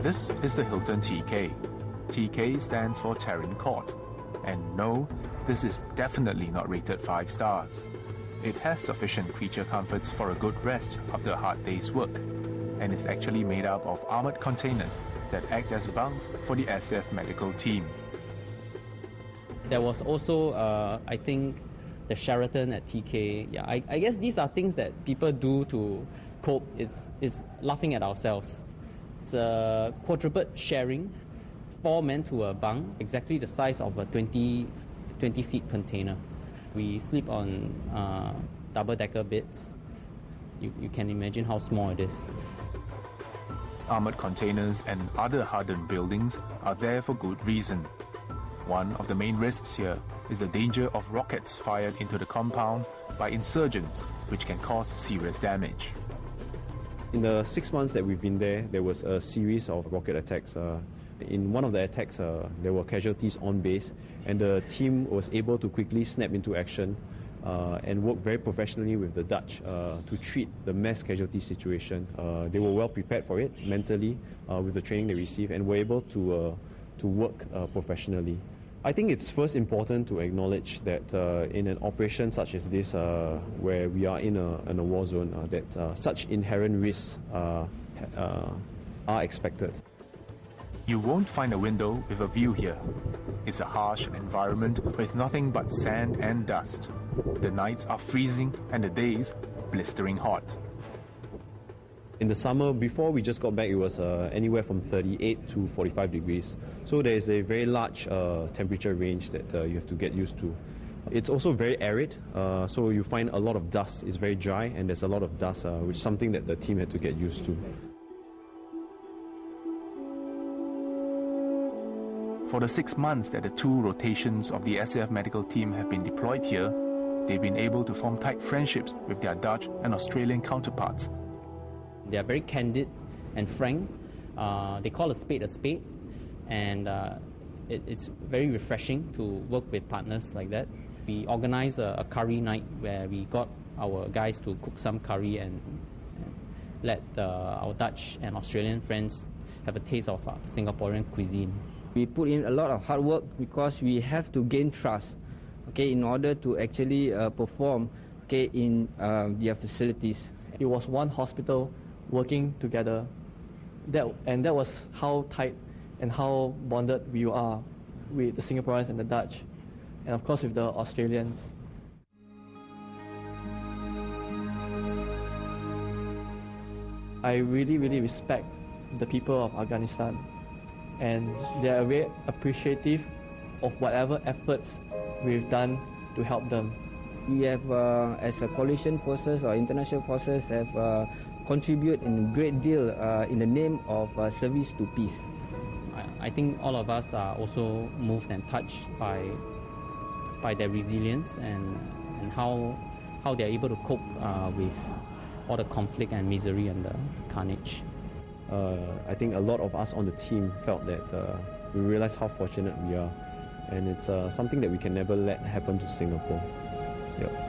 This is the Hilton TK. TK stands for Terran Court. And no, this is definitely not rated 5 stars. It has sufficient creature comforts for a good rest after a hard day's work, and is actually made up of armored containers that act as bunks for the SF medical team. There was also, I think, the Sheraton at TK. Yeah, I guess these are things that people do to cope. Is laughing at ourselves. It's a quadruped sharing, 4 men to a bunk, exactly the size of a 20 feet container. We sleep on double-decker beds. You can imagine how small it is. Armored containers and other hardened buildings are there for good reason. One of the main risks here is the danger of rockets fired into the compound by insurgents, which can cause serious damage. In the 6 months that we've been there, there was a series of rocket attacks. In one of the attacks, there were casualties on base, and the team was able to quickly snap into action and work very professionally with the Dutch to treat the mass casualty situation. They were well prepared for it mentally with the training they received, and were able to work professionally. I think it's first important to acknowledge that in an operation such as this, where we are in a war zone, that such inherent risks are expected. You won't find a window with a view here. It's a harsh environment with nothing but sand and dust. The nights are freezing and the days blistering hot. In the summer, before we just got back, it was anywhere from 38 to 45 degrees. So there is a very large temperature range that you have to get used to. It's also very arid, so you find a lot of dust. It's very dry, and there's a lot of dust, which is something that the team had to get used to. For the 6 months that the 2 rotations of the SAF medical team have been deployed here, they've been able to form tight friendships with their Dutch and Australian counterparts. They are very candid and frank. They call a spade, and it's very refreshing to work with partners like that. We organized a curry night where we got our guys to cook some curry and let our Dutch and Australian friends have a taste of Singaporean cuisine. We put in a lot of hard work because we have to gain trust, okay, in order to actually perform, okay, in their facilities. It was one hospital working together, and that was how tight and how bonded we are with the Singaporeans and the Dutch, and of course with the Australians. I really respect the people of Afghanistan, and they are very appreciative of whatever efforts we've done to help them. We have, as a coalition forces or international forces, have contributed in a great deal in the name of service to peace. I think all of us are also moved and touched by their resilience and how they're able to cope with all the conflict and misery and the carnage. I think a lot of us on the team felt that we realized how fortunate we are, and it's something that we can never let happen to Singapore. Yep.